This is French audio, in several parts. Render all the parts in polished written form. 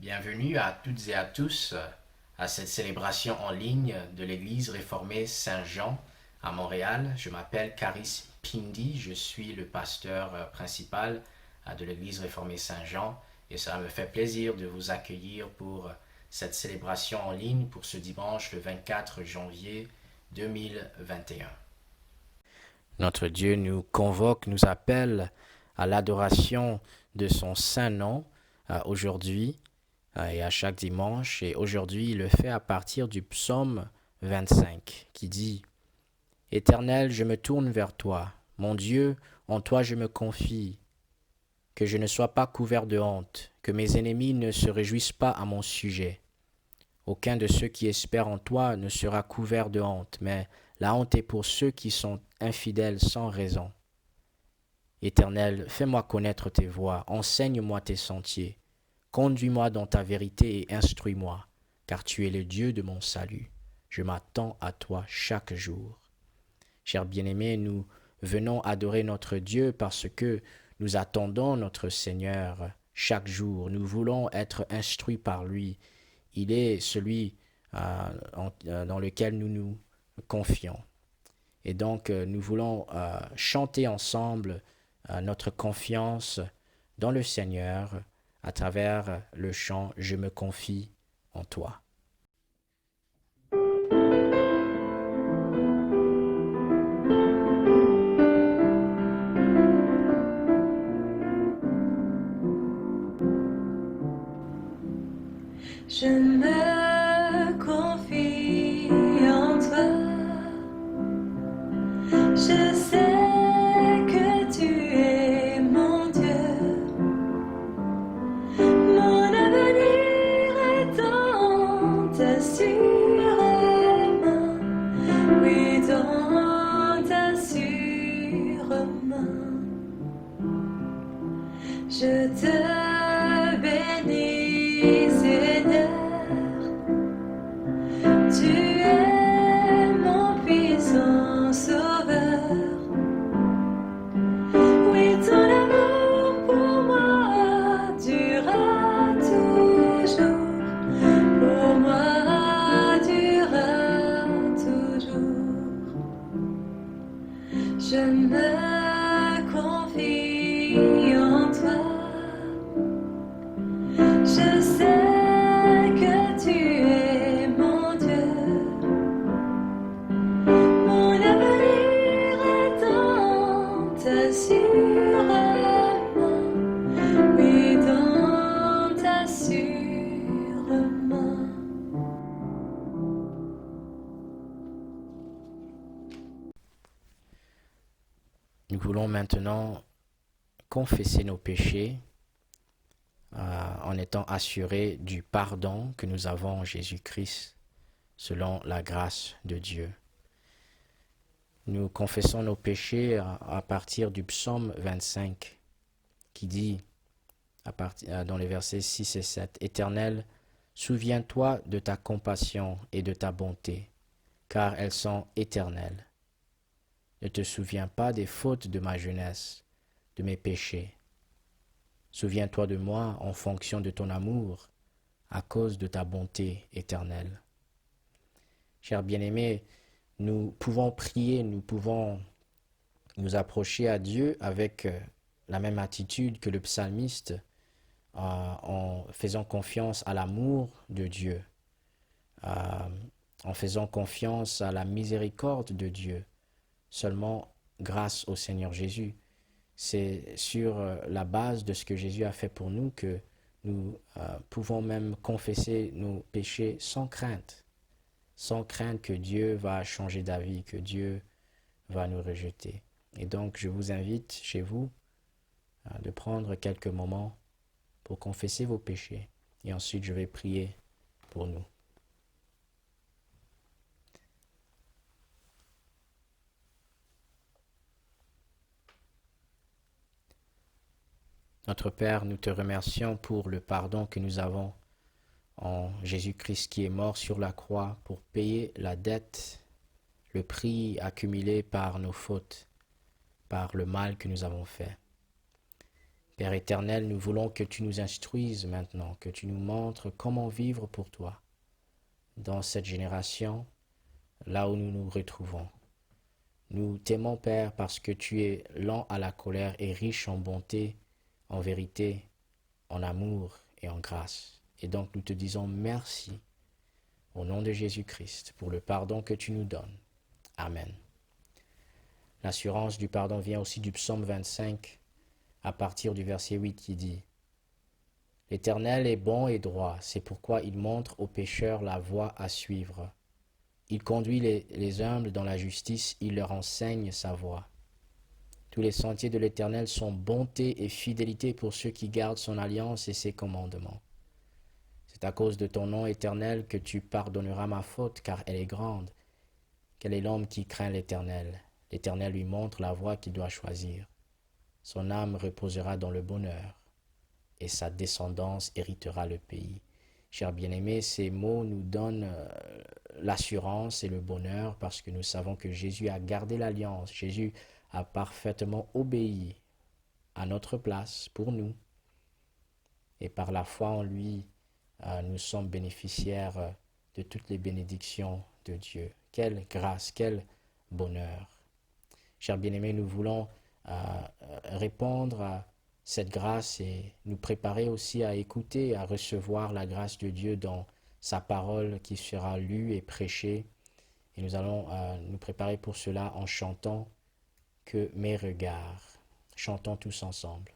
Bienvenue à toutes et à tous à cette célébration en ligne de l'Église réformée Saint-Jean à Montréal. Je m'appelle Karis Pindi, je suis le pasteur principal de l'Église réformée Saint-Jean et ça me fait plaisir de vous accueillir pour cette célébration en ligne pour ce dimanche le 24 janvier 2021. Notre Dieu nous convoque, nous appelle à l'adoration de son saint nom aujourd'hui et à chaque dimanche. Et aujourd'hui, il le fait à partir du psaume 25 qui dit « Éternel, je me tourne vers toi. Mon Dieu, en toi je me confie. Que je ne sois pas couvert de honte, que mes ennemis ne se réjouissent pas à mon sujet. Aucun de ceux qui espèrent en toi ne sera couvert de honte, mais la honte est pour ceux qui sont infidèles sans raison. Éternel, fais-moi connaître tes voies, enseigne-moi tes sentiers. Conduis-moi dans ta vérité et instruis-moi, car tu es le Dieu de mon salut. Je m'attends à toi chaque jour. » Chers bien-aimés, nous venons adorer notre Dieu parce que nous attendons notre Seigneur chaque jour. Nous voulons être instruits par lui. Il est celui dans lequel nous nous confions. Et donc, nous voulons chanter ensemble notre confiance dans le Seigneur à travers le chant « Je me confie en toi ». Je me confie en toi. Je sais que tu es mon Dieu. Mon avenir est dans ta sûre main. Oui, dans ta sûre main. Je te bénis, Seigneur. Tu es mon puissant sauveur. Oui, ton amour pour moi durera toujours. Pour moi durera toujours. Je me confie en toi. Je sais que tu es mon Dieu. Mon avenir est dans ta sûre main. Oui, dans ta sûre main. Nous voulons maintenant confesser nos péchés en étant assurés du pardon que nous avons en Jésus-Christ selon la grâce de Dieu. Nous confessons nos péchés à partir du psaume 25 qui dit dans les versets 6 et 7 « Éternel, souviens-toi de ta compassion et de ta bonté, car elles sont éternelles. Ne te souviens pas des fautes de ma jeunesse, de mes péchés. Souviens-toi de moi en fonction de ton amour, à cause de ta bonté éternelle. » Chers bien-aimés, nous pouvons prier, nous pouvons nous approcher à Dieu avec la même attitude que le psalmiste en faisant confiance à l'amour de Dieu, en faisant confiance à la miséricorde de Dieu, seulement grâce au Seigneur Jésus. C'est sur la base de ce que Jésus a fait pour nous que nous pouvons même confesser nos péchés sans crainte que Dieu va changer d'avis, que Dieu va nous rejeter. Et donc, je vous invite chez vous de prendre quelques moments pour confesser vos péchés. Et ensuite, je vais prier pour nous. Notre Père, nous te remercions pour le pardon que nous avons en Jésus-Christ qui est mort sur la croix pour payer la dette, le prix accumulé par nos fautes, par le mal que nous avons fait. Père éternel, nous voulons que tu nous instruises maintenant, que tu nous montres comment vivre pour toi dans cette génération, là où nous nous retrouvons. Nous t'aimons, Père, parce que tu es lent à la colère et riche en bonté, en vérité, en amour et en grâce. Et donc nous te disons merci au nom de Jésus-Christ pour le pardon que tu nous donnes. Amen. L'assurance du pardon vient aussi du psaume 25 à partir du verset 8 qui dit « L'Éternel est bon et droit, c'est pourquoi il montre aux pécheurs la voie à suivre. Il conduit les humbles dans la justice, il leur enseigne sa voie. Tous les sentiers de l'Éternel sont bonté et fidélité pour ceux qui gardent son alliance et ses commandements. C'est à cause de ton nom éternel que tu pardonneras ma faute, car elle est grande. Quel est l'homme qui craint l'Éternel? L'Éternel lui montre la voie qu'il doit choisir. Son âme reposera dans le bonheur, et sa descendance héritera le pays. » Chers bien-aimés, ces mots nous donnent l'assurance et le bonheur parce que nous savons que Jésus a gardé l'alliance. Jésus a parfaitement obéi à notre place pour nous. Et par la foi en lui, nous sommes bénéficiaires de toutes les bénédictions de Dieu. Quelle grâce, quel bonheur. Chers bien-aimés, nous voulons répondre à cette grâce et nous préparer aussi à écouter, à recevoir la grâce de Dieu dans sa parole qui sera lue et prêchée. Et nous allons nous préparer pour cela en chantant « Que mes regards ». Chantons tous ensemble.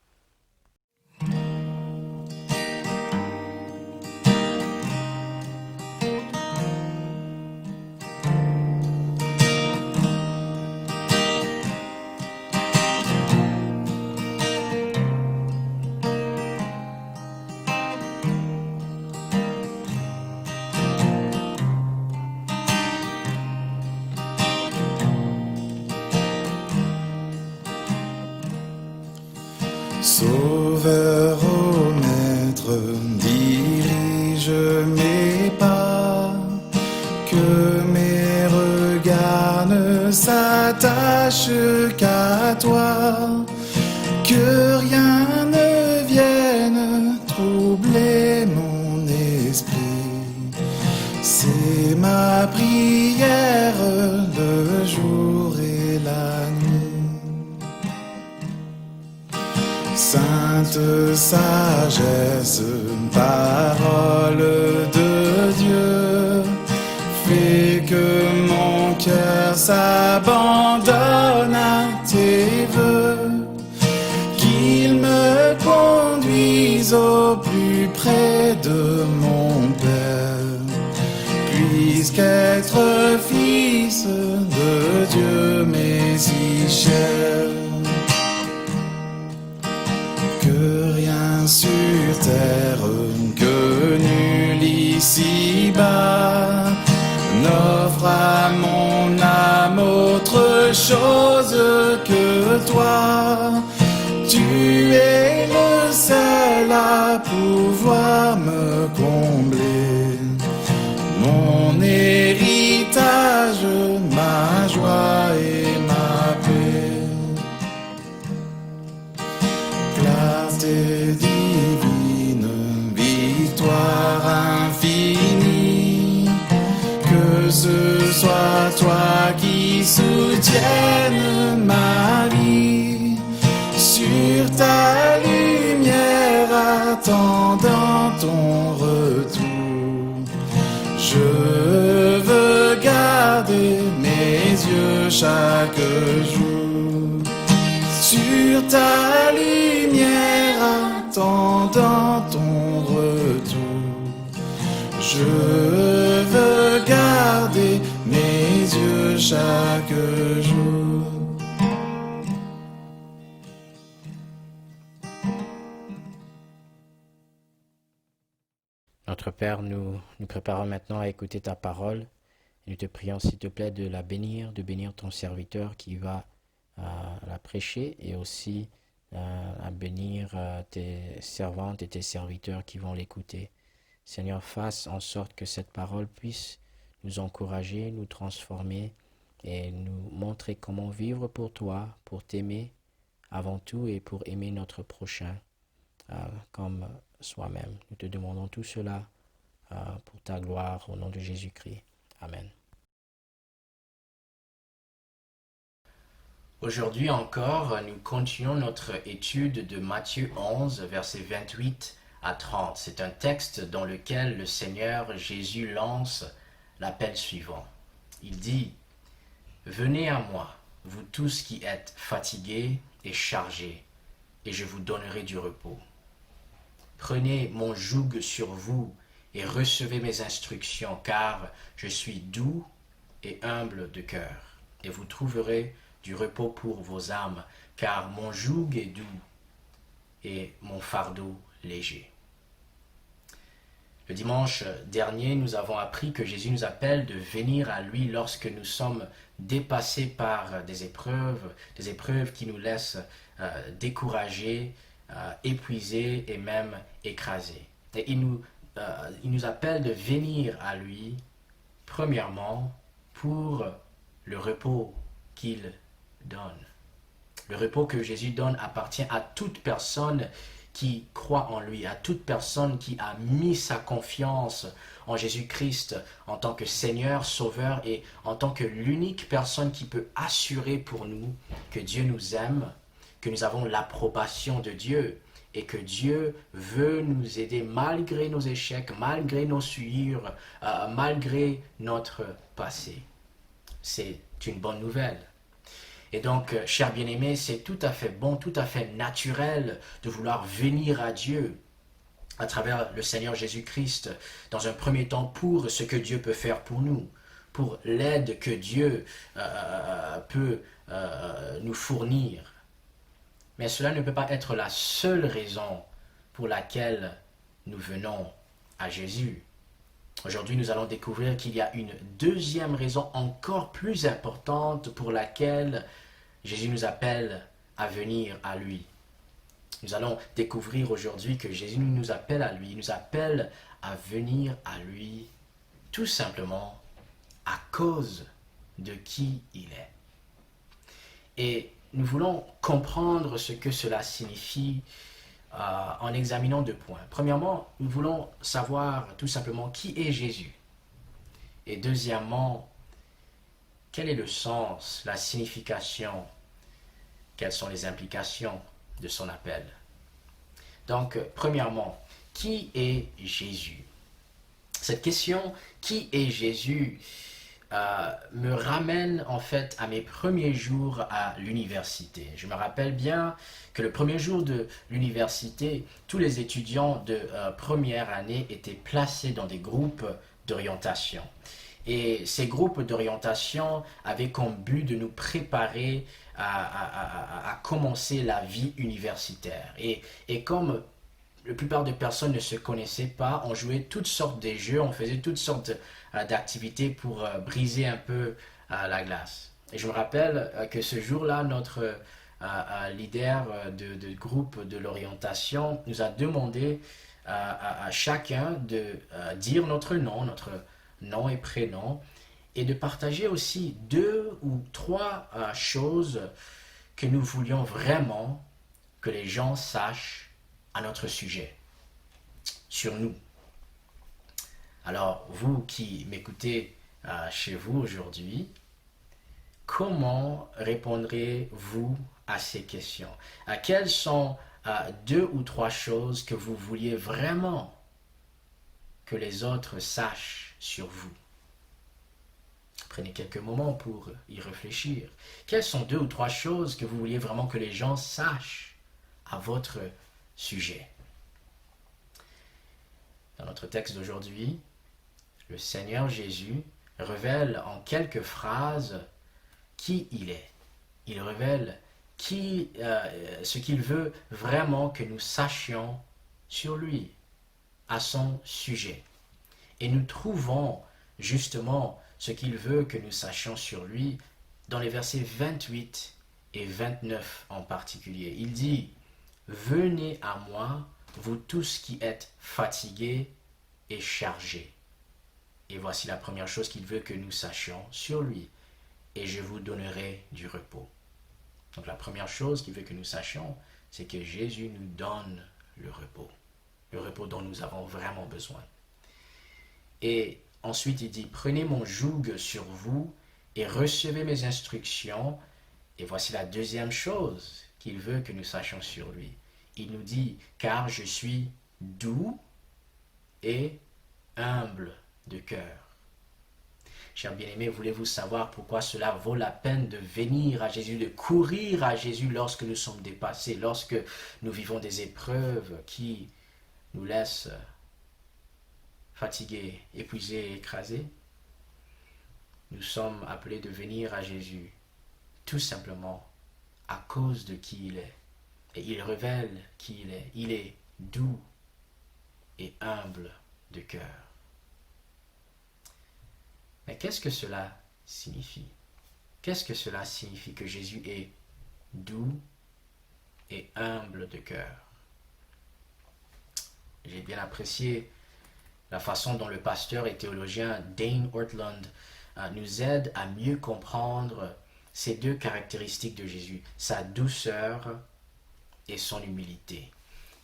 Sauveur ô maître, dirige mes pas, que mes regards ne s'attachent qu'à toi, que rien ne vienne troubler mon esprit. C'est ma prière le jour et la nuit. Sainte sagesse, parole de Dieu, fais que mon cœur s'abandonne à tes vœux, qu'il me conduise au plus près de mon Père, puisqu'être fils de Dieu m'est si cher. Que rien sur terre, que nul ici-bas n'offre à mon âme autre chose que toi. Tu es le seul à pouvoir me combler, mon héritage, ma joie et ma paix. Clarté divine, victoire infinie, que ce soit toi qui soutiennes ma vie, sur ta lumière attendant ton retour. Je veux garder mes yeux chaque jour sur ta lumière attendant ton retour. Je veux garder mes yeux chaque jour. Notre Père, nous préparons maintenant à écouter ta parole. Nous te prions, s'il te plaît, de la bénir, de bénir ton serviteur qui va la prêcher et aussi à bénir tes servantes et tes serviteurs qui vont l'écouter. Seigneur, fasse en sorte que cette parole puisse nous encourager, nous transformer et nous montrer comment vivre pour toi, pour t'aimer avant tout et pour aimer notre prochain. comme soi-même. Nous te demandons tout cela pour ta gloire au nom de Jésus-Christ. Amen. Aujourd'hui encore, nous continuons notre étude de Matthieu 11, versets 28 à 30. C'est un texte dans lequel le Seigneur Jésus lance l'appel suivant. Il dit « Venez à moi, vous tous qui êtes fatigués et chargés, et je vous donnerai du repos. Prenez mon joug sur vous et recevez mes instructions, car je suis doux et humble de cœur, et vous trouverez du repos pour vos âmes, car mon joug est doux et mon fardeau léger. » Le dimanche dernier, nous avons appris que Jésus nous appelle de venir à lui lorsque nous sommes dépassés par des épreuves qui nous laissent découragés, épuisés et même écrasés. Et il nous appelle de venir à lui, premièrement, pour le repos qu'il donne. Le repos que Jésus donne appartient à toute personne qui croit en lui, à toute personne qui a mis sa confiance en Jésus-Christ en tant que Seigneur, Sauveur et en tant que l'unique personne qui peut assurer pour nous que Dieu nous aime, que nous avons l'approbation de Dieu et que Dieu veut nous aider malgré nos échecs, malgré nos souillures, malgré notre passé. C'est une bonne nouvelle. Et donc, chers bien-aimés, c'est tout à fait bon, tout à fait naturel de vouloir venir à Dieu à travers le Seigneur Jésus-Christ, dans un premier temps pour ce que Dieu peut faire pour nous, pour l'aide que Dieu peut nous fournir. Mais cela ne peut pas être la seule raison pour laquelle nous venons à Jésus. Aujourd'hui, nous allons découvrir qu'il y a une deuxième raison encore plus importante pour laquelle Jésus nous appelle à venir à lui. Nous allons découvrir aujourd'hui que Jésus nous appelle à lui, il nous appelle à venir à lui tout simplement à cause de qui il est. Et nous voulons comprendre ce que cela signifie en examinant deux points. Premièrement, nous voulons savoir tout simplement qui est Jésus. Et deuxièmement, quel est le sens, la signification, quelles sont les implications de son appel. Donc, premièrement, qui est Jésus? Cette question, qui est Jésus, me ramène en fait à mes premiers jours à l'université. Je me rappelle bien que le premier jour de l'université, tous les étudiants de première année étaient placés dans des groupes d'orientation. Et ces groupes d'orientation avaient comme but de nous préparer à commencer la vie universitaire. Et comme la plupart des personnes ne se connaissaient pas, on jouait toutes sortes de jeux, on faisait toutes sortes d'activités pour briser un peu la glace. Et je me rappelle que ce jour-là, notre leader de groupe de l'orientation nous a demandé à chacun de dire notre nom et prénom et de partager aussi 2 ou 3 choses que nous voulions vraiment que les gens sachent à notre sujet, sur nous. Alors, vous qui m'écoutez chez vous aujourd'hui, comment répondrez-vous à ces questions? Quelles sont 2 ou 3 choses que vous vouliez vraiment que les autres sachent sur vous? Prenez quelques moments pour y réfléchir. Quelles sont 2 ou 3 choses que vous vouliez vraiment que les gens sachent à votre sujet? Dans notre texte d'aujourd'hui, le Seigneur Jésus révèle en quelques phrases qui il est. Il révèle ce qu'il veut vraiment que nous sachions sur lui, à son sujet. Et nous trouvons justement ce qu'il veut que nous sachions sur lui dans les versets 28 et 29 en particulier. Il dit « Venez à moi, vous tous qui êtes fatigués et chargés. » Et voici la première chose qu'il veut que nous sachions sur lui. « Et je vous donnerai du repos. » Donc la première chose qu'il veut que nous sachions, c'est que Jésus nous donne le repos dont nous avons vraiment besoin. Et ensuite il dit, prenez mon joug sur vous et recevez mes instructions. Et voici la deuxième chose qu'il veut que nous sachions sur lui. Il nous dit, car je suis doux et humble de cœur. Chers bien-aimés, voulez-vous savoir pourquoi cela vaut la peine de venir à Jésus, de courir à Jésus lorsque nous sommes dépassés, lorsque nous vivons des épreuves qui nous laissent fatigués, épuisés, écrasés? Nous sommes appelés de venir à Jésus tout simplement à cause de qui il est. Et il révèle qui il est. Il est doux et humble de cœur. Mais qu'est-ce que cela signifie? Qu'est-ce que cela signifie que Jésus est doux et humble de cœur? J'ai bien apprécié la façon dont le pasteur et théologien Dane Ortlund nous aide à mieux comprendre ces deux caractéristiques de Jésus, sa douceur et son humilité.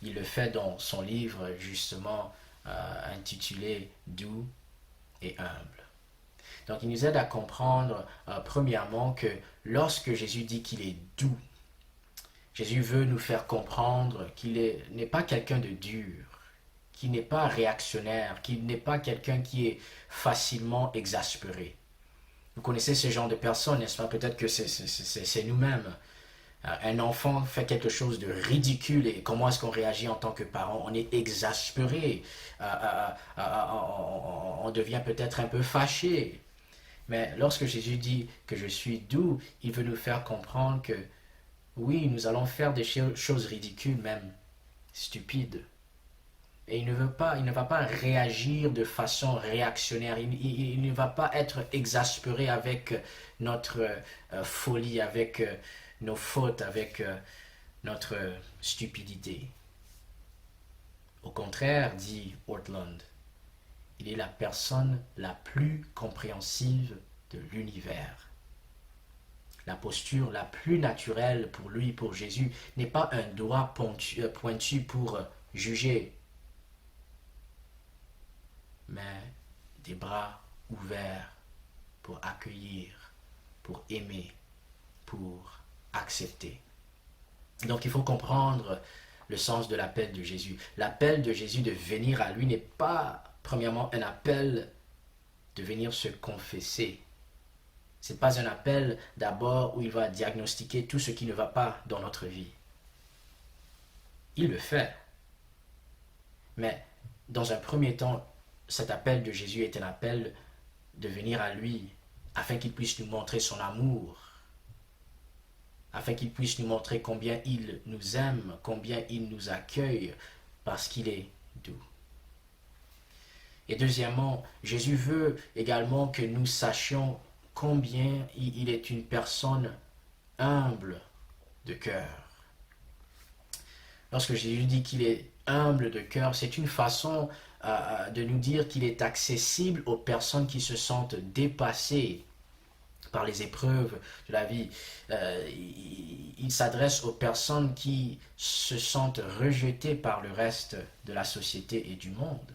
Il le fait dans son livre justement intitulé Doux et humble. Donc il nous aide à comprendre premièrement que lorsque Jésus dit qu'il est doux, Jésus veut nous faire comprendre qu'il n'est pas quelqu'un de dur, qu'il n'est pas réactionnaire, qu'il n'est pas quelqu'un qui est facilement exaspéré. Vous connaissez ce genre de personnes, n'est-ce pas? Peut-être que c'est nous-mêmes. Un enfant fait quelque chose de ridicule et comment est-ce qu'on réagit en tant que parent? On est exaspéré, on devient peut-être un peu fâché. Mais lorsque Jésus dit que je suis doux, il veut nous faire comprendre que oui, nous allons faire des choses ridicules, même stupides. Et il ne va pas réagir de façon réactionnaire. Il ne va pas être exaspéré avec notre folie, avec nos fautes, avec notre stupidité. Au contraire, dit Ortlund, il est la personne la plus compréhensive de l'univers. La posture la plus naturelle pour lui, pour Jésus, n'est pas un doigt pointu pour juger, mais des bras ouverts pour accueillir, pour aimer, pour accepter. Donc il faut comprendre le sens de l'appel de Jésus. L'appel de Jésus de venir à lui n'est pas premièrement un appel de venir se confesser. Ce n'est pas un appel d'abord où il va diagnostiquer tout ce qui ne va pas dans notre vie. Il le fait. Mais dans un premier temps, cet appel de Jésus est un appel de venir à lui afin qu'il puisse nous montrer son amour, afin qu'il puisse nous montrer combien il nous aime, combien il nous accueille, parce qu'il est doux. Et deuxièmement, Jésus veut également que nous sachions combien il est une personne humble de cœur. Lorsque Jésus dit qu'il est humble de cœur, c'est une façon de nous dire qu'il est accessible aux personnes qui se sentent dépassées par les épreuves de la vie. Il s'adresse aux personnes qui se sentent rejetées par le reste de la société et du monde.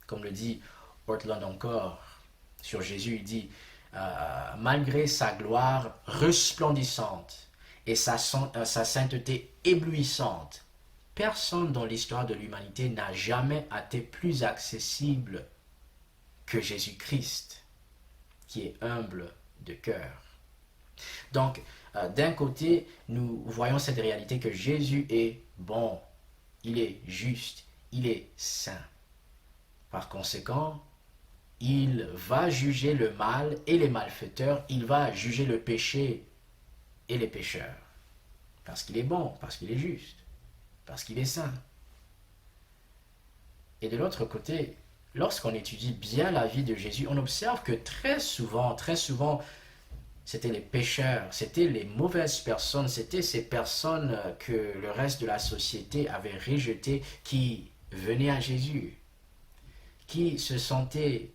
Comme le dit Ortlund encore sur Jésus, il dit malgré sa gloire resplendissante et sa sainteté éblouissante, personne dans l'histoire de l'humanité n'a jamais été plus accessible que Jésus-Christ, qui est humble de cœur. Donc, d'un côté, nous voyons cette réalité que Jésus est bon, il est juste, il est saint. Par conséquent, il va juger le mal et les malfaiteurs, il va juger le péché et les pécheurs. Parce qu'il est bon, parce qu'il est juste, parce qu'il est saint. Et de l'autre côté, lorsqu'on étudie bien la vie de Jésus, on observe que très souvent, c'était les pécheurs, c'était les mauvaises personnes, c'était ces personnes que le reste de la société avait rejetées qui venaient à Jésus, qui se sentaient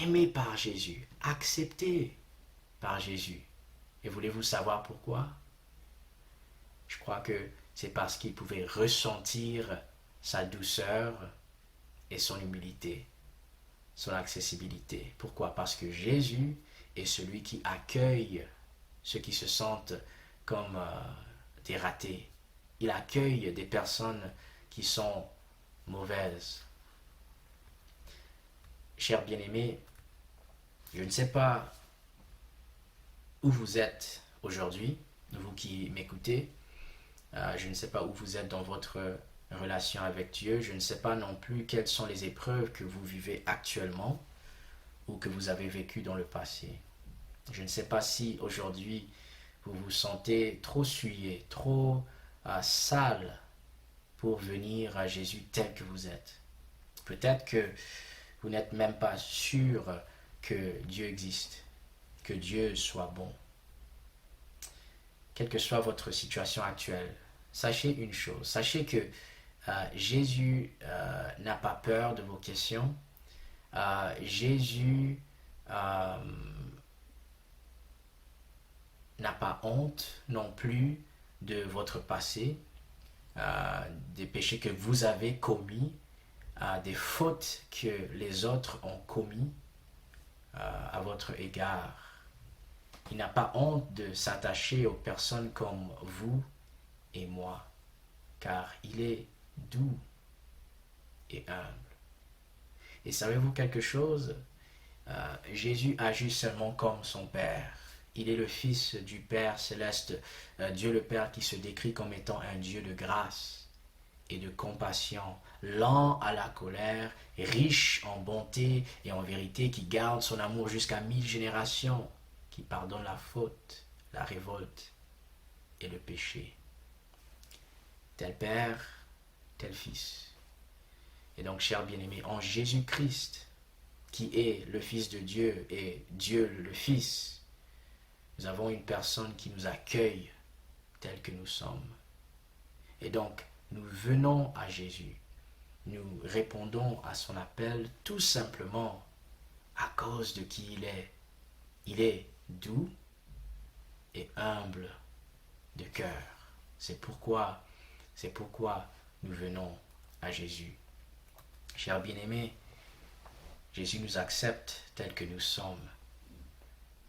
aimés par Jésus, acceptés par Jésus. Et voulez-vous savoir pourquoi? Je crois que c'est parce qu'il pouvait ressentir sa douceur et son humilité, son accessibilité. Pourquoi? Parce que Jésus est celui qui accueille ceux qui se sentent comme des ratés. Il accueille des personnes qui sont mauvaises. Chers bien-aimés, je ne sais pas où vous êtes aujourd'hui, vous qui m'écoutez. Je ne sais pas où vous êtes dans votre relation avec Dieu. Je ne sais pas non plus quelles sont les épreuves que vous vivez actuellement ou que vous avez vécues dans le passé. Je ne sais pas si aujourd'hui vous vous sentez trop souillé, trop sale pour venir à Jésus tel que vous êtes. Peut-être que vous n'êtes même pas sûr que Dieu existe, que Dieu soit bon. Quelle que soit votre situation actuelle, sachez une chose, sachez que Jésus n'a pas peur de vos questions. Jésus n'a pas honte non plus de votre passé, des péchés que vous avez commis, des fautes que les autres ont commis à votre égard. Il n'a pas honte de s'attacher aux personnes comme vous et moi, car il est doux et humble. Et savez-vous quelque chose? Jésus agit seulement comme son Père. Il est le Fils du Père céleste, Dieu le Père qui se décrit comme étant un Dieu de grâce et de compassion, lent à la colère, riche en bonté et en vérité, qui garde son amour jusqu'à 1000 générations, qui pardonne la faute, la révolte et le péché. Tel Père, tel Fils. Et donc, chers bien-aimés, en Jésus-Christ, qui est le Fils de Dieu et Dieu le Fils, nous avons une personne qui nous accueille tel que nous sommes. Et donc, nous venons à Jésus. Nous répondons à son appel tout simplement à cause de qui il est. Il est doux et humble de cœur. C'est pourquoi nous venons à Jésus. Chers bien-aimés, Jésus nous accepte tels que nous sommes.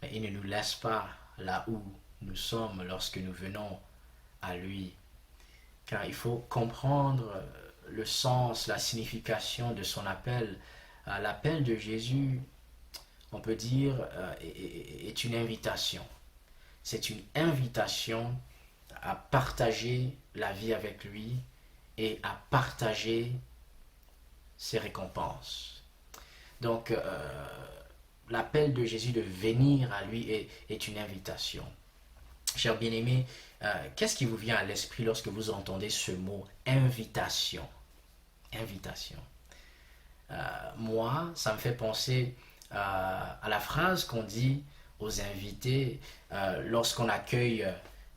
Mais il ne nous laisse pas là où nous sommes lorsque nous venons à lui. Car il faut comprendre le sens, la signification de son appel. L'appel de Jésus, on peut dire, est une invitation. C'est une invitation à partager la vie avec lui et à partager ses récompenses. Donc, l'appel de Jésus de venir à lui est une invitation. Chers bien-aimés, qu'est-ce qui vous vient à l'esprit lorsque vous entendez ce mot invitation? Invitation. Moi, ça me fait penser à la phrase qu'on dit aux invités lorsqu'on accueille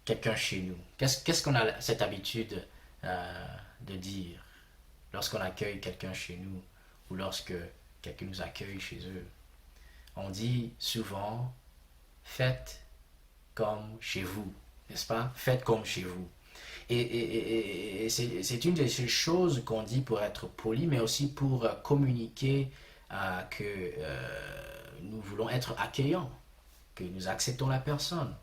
quelqu'un chez nous. Qu'est-ce qu'on a cette habitude de dire lorsqu'on accueille quelqu'un chez nous ou lorsque quelqu'un nous accueille chez eux? On dit souvent « faites comme chez vous », n'est-ce pas? Faites comme chez vous. Et c'est une des choses qu'on dit pour être poli, mais aussi pour communiquer que nous voulons être accueillants, que nous acceptons la personne.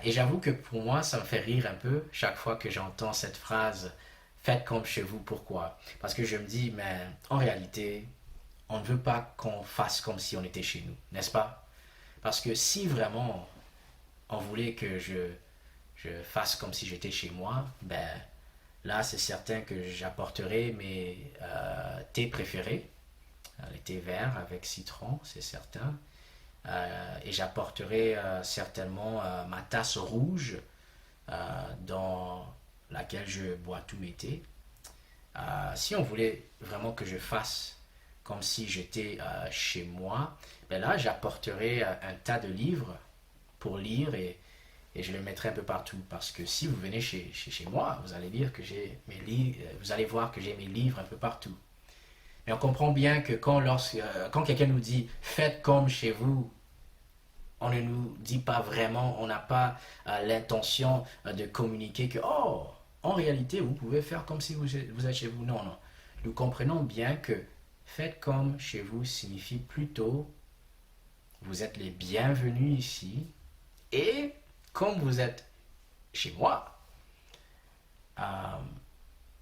Et j'avoue que pour moi, ça me fait rire un peu chaque fois que j'entends cette phrase « faites comme chez vous ». Pourquoi? Parce que je me dis, mais en réalité, on ne veut pas qu'on fasse comme si on était chez nous, n'est-ce pas? Parce que si vraiment on voulait que je fasse comme si j'étais chez moi, ben là c'est certain que j'apporterai mes thés préférés, les thés verts avec citron, c'est certain, et j'apporterai certainement ma tasse rouge dans laquelle je bois tous mes thés. Si on voulait vraiment que je fasse comme si j'étais chez moi, ben là j'apporterai un tas de livres pour lire et je les mettrai un peu partout, parce que si vous venez chez moi, vous allez lire que j'ai mes livres, vous allez voir que j'ai mes livres un peu partout. Mais on comprend bien que quand quelqu'un nous dit faites comme chez vous, On ne nous dit pas vraiment, on n'a pas l'intention de communiquer que, oh, en réalité, vous pouvez faire comme si vous êtes chez vous. Non, non. Nous comprenons bien que faites comme chez vous signifie plutôt, vous êtes les bienvenus ici, et comme vous êtes chez moi, euh,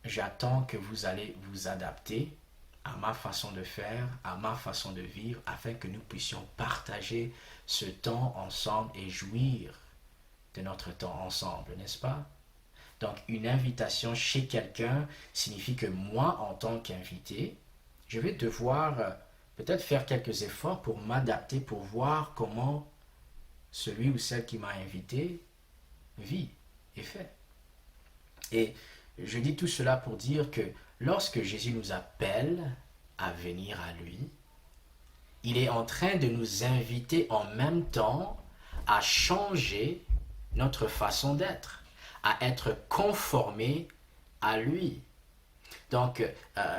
j'attends que vous allez vous adapter à ma façon de faire, à ma façon de vivre, afin que nous puissions partager ce temps ensemble et jouir de notre temps ensemble, n'est-ce pas? Donc, une invitation chez quelqu'un signifie que moi, en tant qu'invité, je vais devoir peut-être faire quelques efforts pour m'adapter, pour voir comment celui ou celle qui m'a invité vit et fait. Et je dis tout cela pour dire que lorsque Jésus nous appelle à venir à lui, il est en train de nous inviter en même temps à changer notre façon d'être, à être conformé à lui. Donc,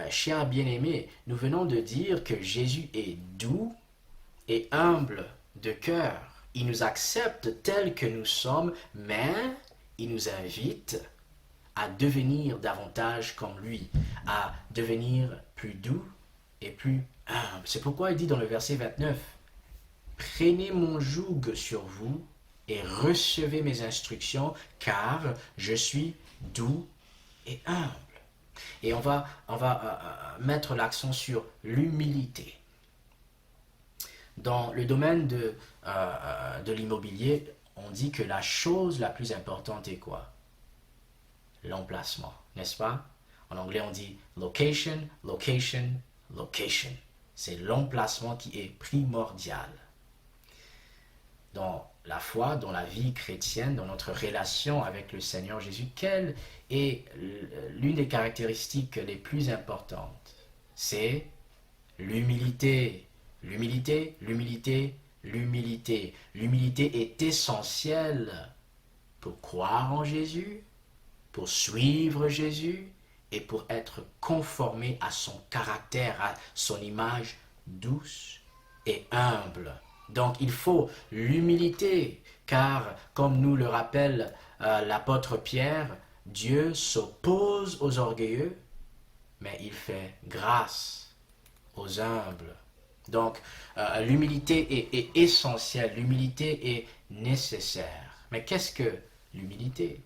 chers bien-aimés, nous venons de dire que Jésus est doux et humble de cœur. Il nous accepte tels que nous sommes, mais il nous invite à devenir davantage comme lui, à devenir plus doux et plus humble. C'est pourquoi il dit dans le verset 29, « Prenez mon joug sur vous et recevez mes instructions, car je suis doux et humble. » Et on va mettre l'accent sur l'humilité. Dans le domaine de l'immobilier, on dit que la chose la plus importante est quoi? L'emplacement, n'est-ce pas? En anglais, on dit location, location, location. C'est l'emplacement qui est primordial. Dans la foi, dans la vie chrétienne, dans notre relation avec le Seigneur Jésus, quelle est l'une des caractéristiques les plus importantes? C'est l'humilité. L'humilité, l'humilité, l'humilité. L'humilité est essentielle pour croire en Jésus, pour suivre Jésus et pour être conformé à son caractère, à son image douce et humble. Donc il faut l'humilité, car comme nous le rappelle l'apôtre Pierre, Dieu s'oppose aux orgueilleux, mais il fait grâce aux humbles. Donc l'humilité est essentielle, l'humilité est nécessaire. Mais qu'est-ce que l'humilité?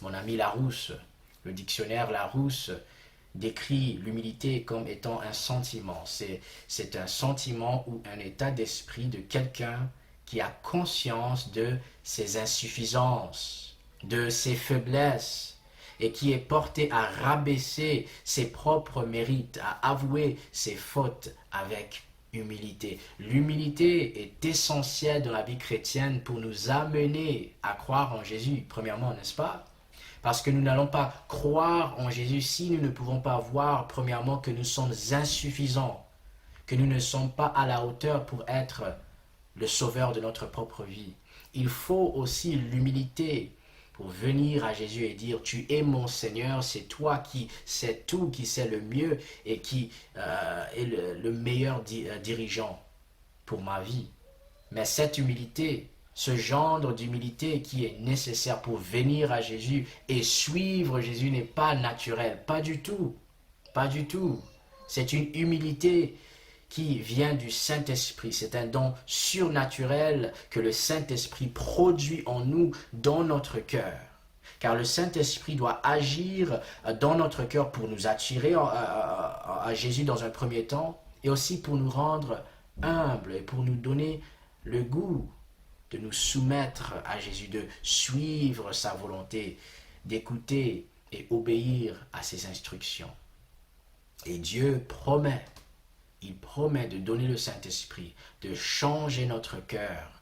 Mon ami Larousse, le dictionnaire Larousse, décrit l'humilité comme étant un sentiment. C'est un sentiment ou un état d'esprit de quelqu'un qui a conscience de ses insuffisances, de ses faiblesses, et qui est porté à rabaisser ses propres mérites, à avouer ses fautes avec humilité. L'humilité est essentielle dans la vie chrétienne pour nous amener à croire en Jésus, premièrement, n'est-ce pas? Parce que nous n'allons pas croire en Jésus si nous ne pouvons pas voir, premièrement, que nous sommes insuffisants, que nous ne sommes pas à la hauteur pour être le sauveur de notre propre vie. Il faut aussi l'humilité pour venir à Jésus et dire, tu es mon Seigneur, c'est toi qui sais tout, qui sais le mieux et qui est le meilleur dirigeant pour ma vie. Mais cette humilité, ce genre d'humilité qui est nécessaire pour venir à Jésus et suivre Jésus n'est pas naturel, pas du tout, pas du tout. C'est une humilité qui vient du Saint-Esprit. C'est un don surnaturel que le Saint-Esprit produit en nous, dans notre cœur. Car le Saint-Esprit doit agir dans notre cœur pour nous attirer à Jésus dans un premier temps et aussi pour nous rendre humbles et pour nous donner le goût de nous soumettre à Jésus, de suivre sa volonté, d'écouter et obéir à ses instructions. Et Dieu promet, il promet de donner le Saint-Esprit, de changer notre cœur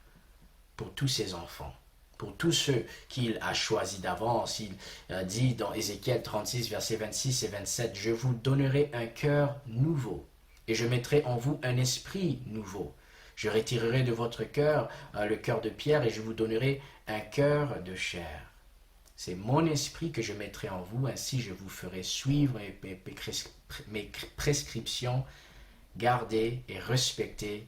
pour tous ses enfants, pour tous ceux qu'il a choisis d'avance. Il dit dans Ézéchiel 36, versets 26 et 27, « Je vous donnerai un cœur nouveau, et je mettrai en vous un esprit nouveau. Je retirerai de votre cœur le cœur de pierre, et je vous donnerai un cœur de chair. C'est mon esprit que je mettrai en vous, ainsi je vous ferai suivre mes prescriptions, garder et respecter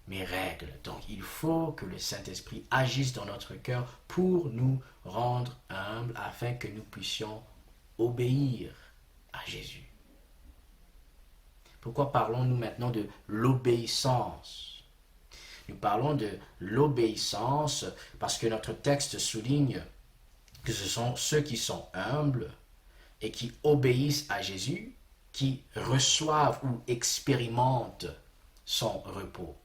mes règles. Donc il faut que le Saint-Esprit agisse dans notre cœur pour nous rendre humbles afin que nous puissions obéir à Jésus. Pourquoi parlons-nous maintenant de l'obéissance? Nous parlons de l'obéissance parce que notre texte souligne que ce sont ceux qui sont humbles et qui obéissent à Jésus qui reçoivent ou expérimentent son repos.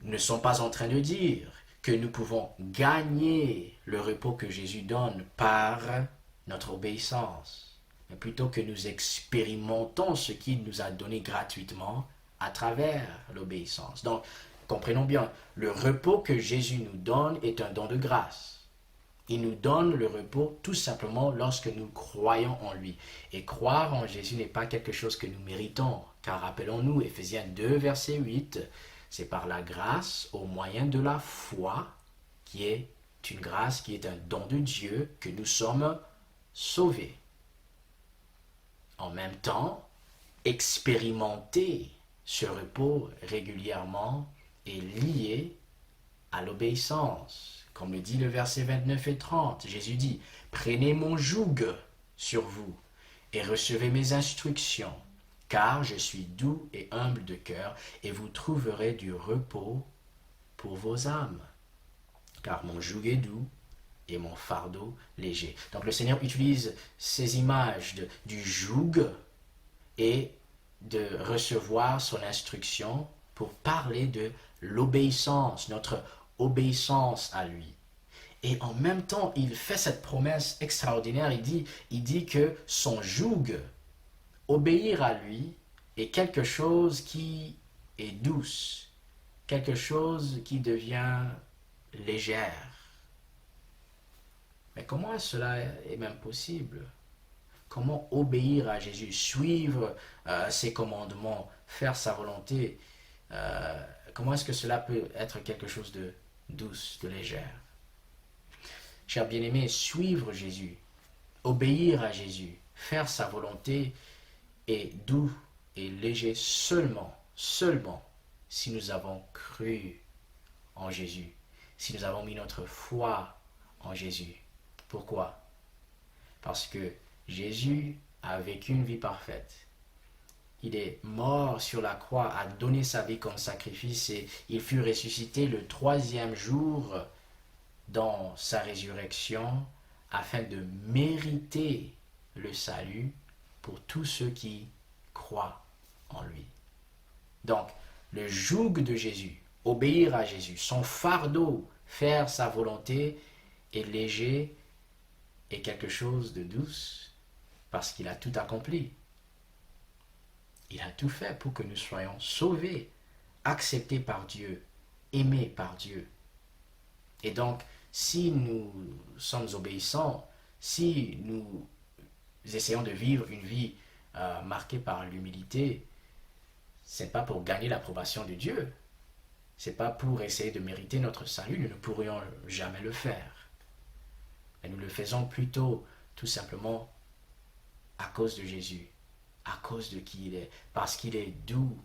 Nous ne sommes pas en train de dire que nous pouvons gagner le repos que Jésus donne par notre obéissance, mais plutôt que nous expérimentons ce qu'il nous a donné gratuitement à travers l'obéissance. Donc, comprenons bien, le repos que Jésus nous donne est un don de grâce. Il nous donne le repos tout simplement lorsque nous croyons en lui. Et croire en Jésus n'est pas quelque chose que nous méritons, car rappelons-nous, Éphésiens 2, verset 8, c'est par la grâce, au moyen de la foi, qui est une grâce, qui est un don de Dieu, que nous sommes sauvés. En même temps, expérimenter ce repos régulièrement est lié à l'obéissance. Comme le dit le verset 29 et 30, Jésus dit, « Prenez mon joug sur vous et recevez mes instructions, car je suis doux et humble de cœur, et vous trouverez du repos pour vos âmes. Car mon joug est doux et mon fardeau léger. » Donc le Seigneur utilise ces images du joug et de recevoir son instruction pour parler de l'obéissance, notre obéissance à lui. Et en même temps, il fait cette promesse extraordinaire. Il dit que son joug, obéir à lui, est quelque chose qui est douce, quelque chose qui devient légère. Mais comment cela est même possible? Comment obéir à Jésus, suivre ses commandements, faire sa volonté? Comment est-ce que cela peut être quelque chose de douce, de légère? Chers bien-aimés, suivre Jésus, obéir à Jésus, faire sa volonté est doux et léger seulement si nous avons cru en Jésus, si nous avons mis notre foi en Jésus. Pourquoi? Parce que Jésus a vécu une vie parfaite. Il est mort sur la croix, a donné sa vie comme sacrifice et il fut ressuscité le 3e jour dans sa résurrection afin de mériter le salut pour tous ceux qui croient en lui. Donc, le joug de Jésus, obéir à Jésus, son fardeau, faire sa volonté est léger et quelque chose de douce parce qu'il a tout accompli. Il a tout fait pour que nous soyons sauvés, acceptés par Dieu, aimés par Dieu. Et donc, si nous sommes obéissants, si nous essayons de vivre une vie marquée par l'humilité, ce n'est pas pour gagner l'approbation de Dieu. Ce n'est pas pour essayer de mériter notre salut. Nous ne pourrions jamais le faire. Mais nous le faisons plutôt tout simplement à cause de Jésus, à cause de qui il est, parce qu'il est doux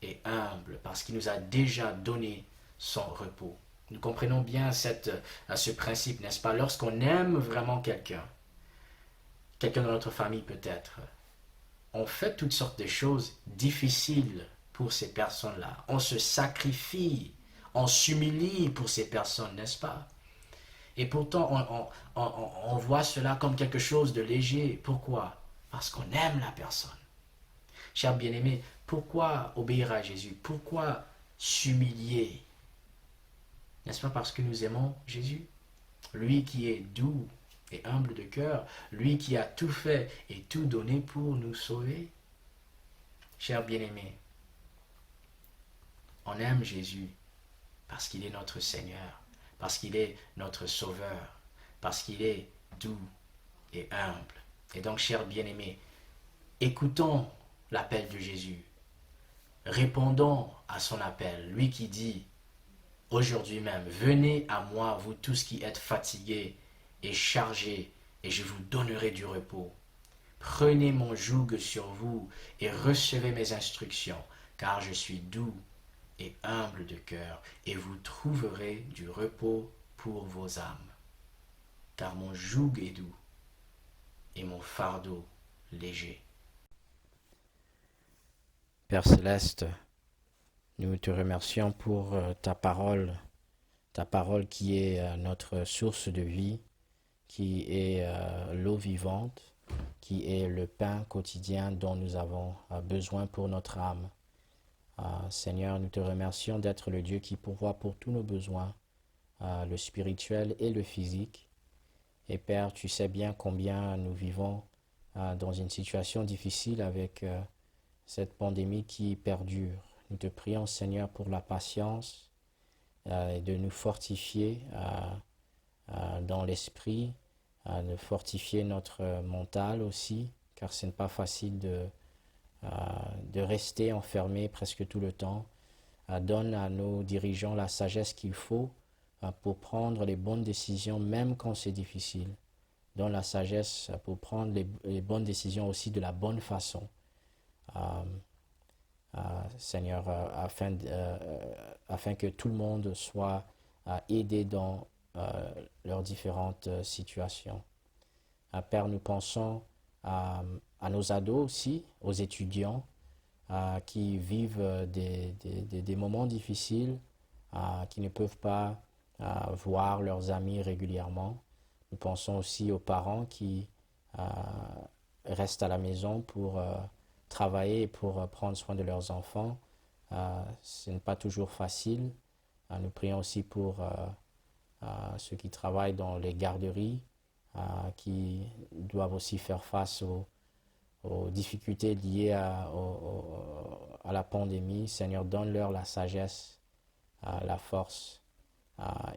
et humble, parce qu'il nous a déjà donné son repos. Nous comprenons bien ce principe, n'est-ce pas? Lorsqu'on aime vraiment quelqu'un dans notre famille peut-être, on fait toutes sortes de choses difficiles pour ces personnes-là. On se sacrifie, on s'humilie pour ces personnes, n'est-ce pas? Et pourtant, on voit cela comme quelque chose de léger. Pourquoi? Parce qu'on aime la personne. Chers bien-aimés, pourquoi obéir à Jésus? Pourquoi s'humilier? N'est-ce pas parce que nous aimons Jésus? Lui qui est doux et humble de cœur, lui qui a tout fait et tout donné pour nous sauver. Chers bien-aimés, on aime Jésus parce qu'il est notre Seigneur, parce qu'il est notre Sauveur, parce qu'il est doux et humble. Et donc, chers bien-aimés, écoutons l'appel de Jésus. Répondons à son appel, lui qui dit aujourd'hui même, venez à moi, vous tous qui êtes fatigués et chargés, et je vous donnerai du repos. Prenez mon joug sur vous et recevez mes instructions, car je suis doux et humbles de cœur, et vous trouverez du repos pour vos âmes. Car mon joug est doux et mon fardeau léger. Père Céleste, nous te remercions pour ta parole qui est notre source de vie, qui est l'eau vivante, qui est le pain quotidien dont nous avons besoin pour notre âme. Seigneur, nous te remercions d'être le Dieu qui pourvoit pour tous nos besoins, le spirituel et le physique. Et Père, tu sais bien combien nous vivons dans une situation difficile avec cette pandémie qui perdure. Nous te prions, Seigneur, pour la patience et de nous fortifier dans l'esprit, de fortifier notre mental aussi, car ce n'est pas facile de rester enfermé presque tout le temps. Donne à nos dirigeants la sagesse qu'il faut pour prendre les bonnes décisions, même quand c'est difficile. Donne la sagesse pour prendre les bonnes décisions aussi de la bonne façon. Seigneur, afin que tout le monde soit aidé dans leurs différentes situations. Père, nous pensons à nos ados aussi, aux étudiants qui vivent des moments difficiles, qui ne peuvent pas voir leurs amis régulièrement. Nous pensons aussi aux parents qui restent à la maison pour travailler et pour prendre soin de leurs enfants. Ce n'est pas toujours facile. Nous prions aussi pour ceux qui travaillent dans les garderies, qui doivent aussi faire face aux difficultés liées à la pandémie. Seigneur, donne-leur la sagesse, la force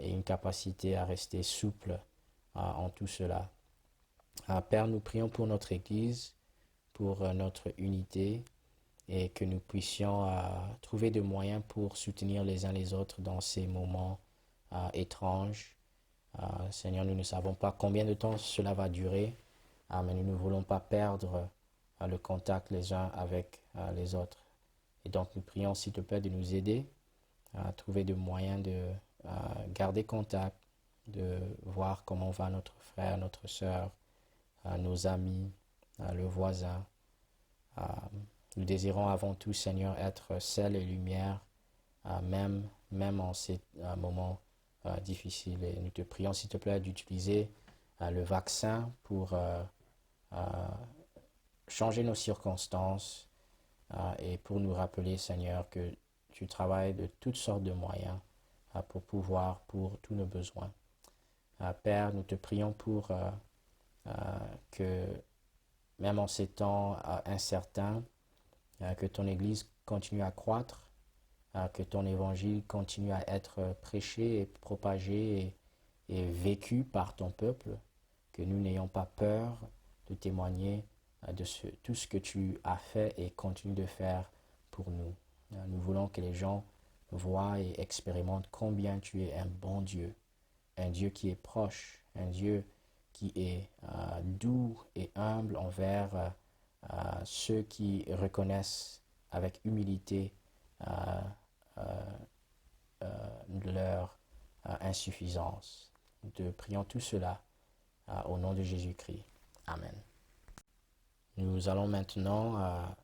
et une capacité à rester souple en tout cela. Père, nous prions pour notre Église, pour notre unité, et que nous puissions trouver des moyens pour soutenir les uns les autres dans ces moments étranges. Seigneur, nous ne savons pas combien de temps cela va durer, mais nous ne voulons pas perdre le contact les uns avec les autres. Et donc nous prions, s'il te plaît, de nous aider à trouver des moyens de garder contact, de voir comment va notre frère, notre sœur, nos amis, le voisin. Nous désirons avant tout, Seigneur, être sel et lumière, même en ces moments difficiles. Et nous te prions, s'il te plaît, d'utiliser le vaccin pour changer nos circonstances et pour nous rappeler, Seigneur, que tu travailles de toutes sortes de moyens pour pouvoir, pour tous nos besoins. Père, nous te prions pour que, même en ces temps incertains, que ton Église continue à croître, que ton évangile continue à être prêché et propagé et vécu par ton peuple, que nous n'ayons pas peur de témoigner de tout ce que tu as fait et continues de faire pour nous. Nous voulons que les gens voient et expérimentent combien tu es un bon Dieu, un Dieu qui est proche, un Dieu qui est doux et humble envers ceux qui reconnaissent avec humilité leur insuffisance. Nous te prions tout cela au nom de Jésus-Christ. Amen. Nous allons maintenant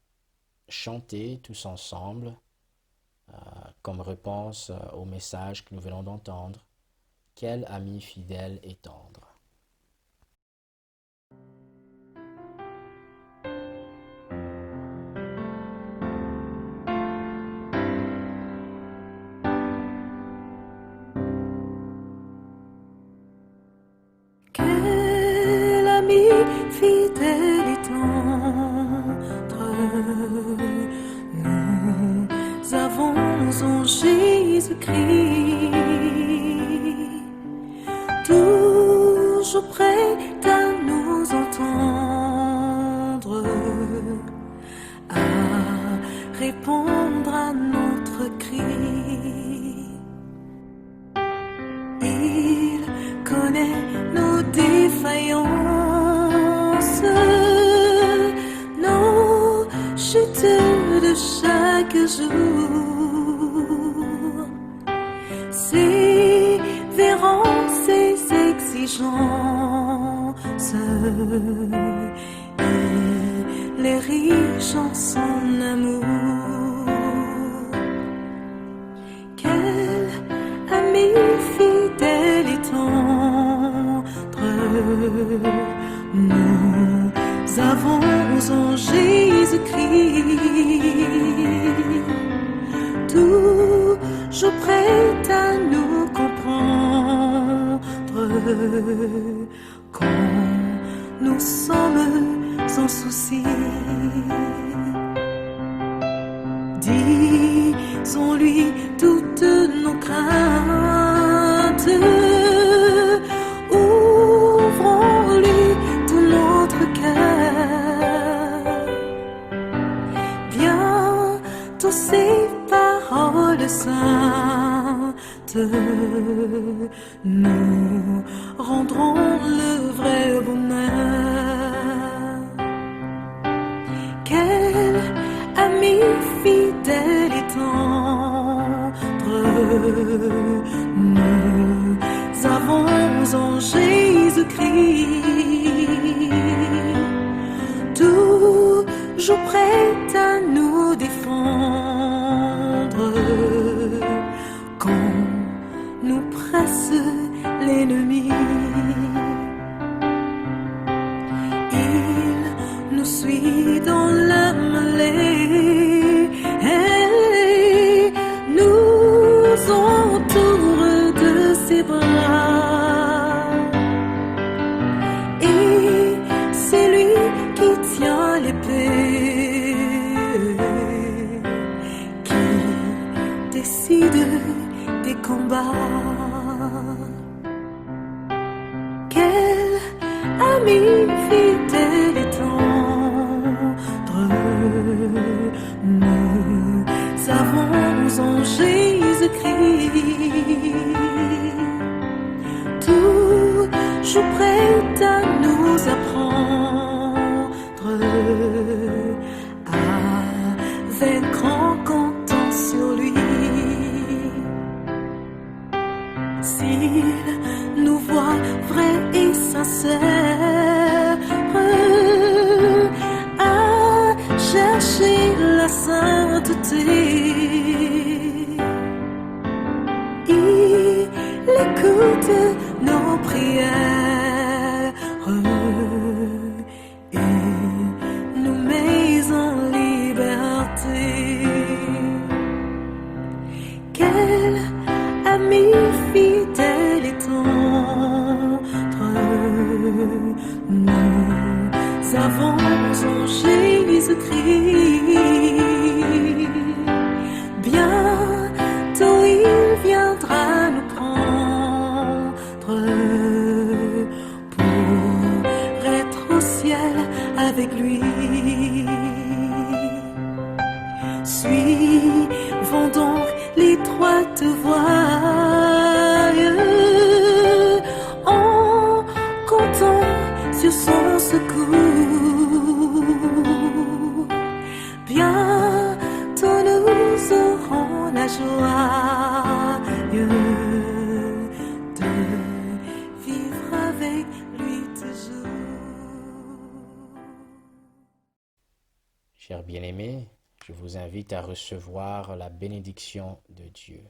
chanter tous ensemble comme réponse au message que nous venons d'entendre. Quel ami fidèle et tendre. Quel ami fidèle et tendre, nous avons en Jésus-Christ, toujours prêt à nous entendre, à répondre à notre cri. Il connaît nos défaillances, nos chutes de chaque jour. riche en son amour. Quel ami fidèle et tendre nous avons en Jésus-Christ, toujours prêt à nous comprendre quand nous sommes sans souci. Disons-lui toutes nos craintes, ouvrons-lui tout notre cœur. Bientôt ces paroles saintes nous rendront le vrai bonheur. Quel ami fidèle et tendre nous avons en Jésus-Christ, toujours prêt à nous défendre quand nous presse l'ennemi. Il nous suit dans la mêlée et nous entoure de ses bras. Et c'est lui qui tient l'épée, qui décide des combats. Quel ami fidèle et tendre nous avons en Jésus-Christ, toujours prêt à nous apprendre à vaincre en comptant sur lui. S'il nous voit vrais et sincères à chercher la sainteté, il écoute nos prières et nous met en liberté. Quel ami fidèle et tendre nous avons en Jésus-Christ. Bientôt il viendra nous prendre pour être au ciel avec lui. Suivons donc l'étroite voie en comptant sur son secours. Bientôt nous aurons la joie de vivre avec lui toujours. Chers bien-aimés, je vous invite à recevoir la bénédiction de Dieu.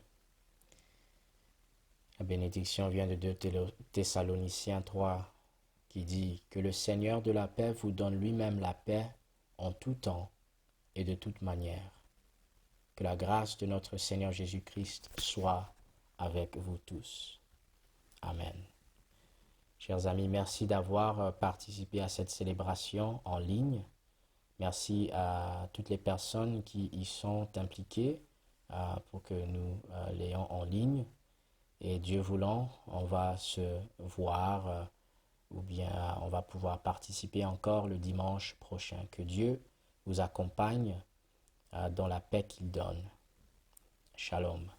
La bénédiction vient de 2 Thessaloniciens 3 qui dit que le Seigneur de la paix vous donne lui-même la paix en tout temps et de toute manière. Que la grâce de notre Seigneur Jésus-Christ soit avec vous tous. Amen. Chers amis, merci d'avoir participé à cette célébration en ligne. Merci à toutes les personnes qui y sont impliquées pour que nous l'ayons en ligne. Et Dieu voulant, on va se voir ou bien on va pouvoir participer encore le dimanche prochain. Que Dieu vous accompagne dans la paix qu'il donne. Shalom.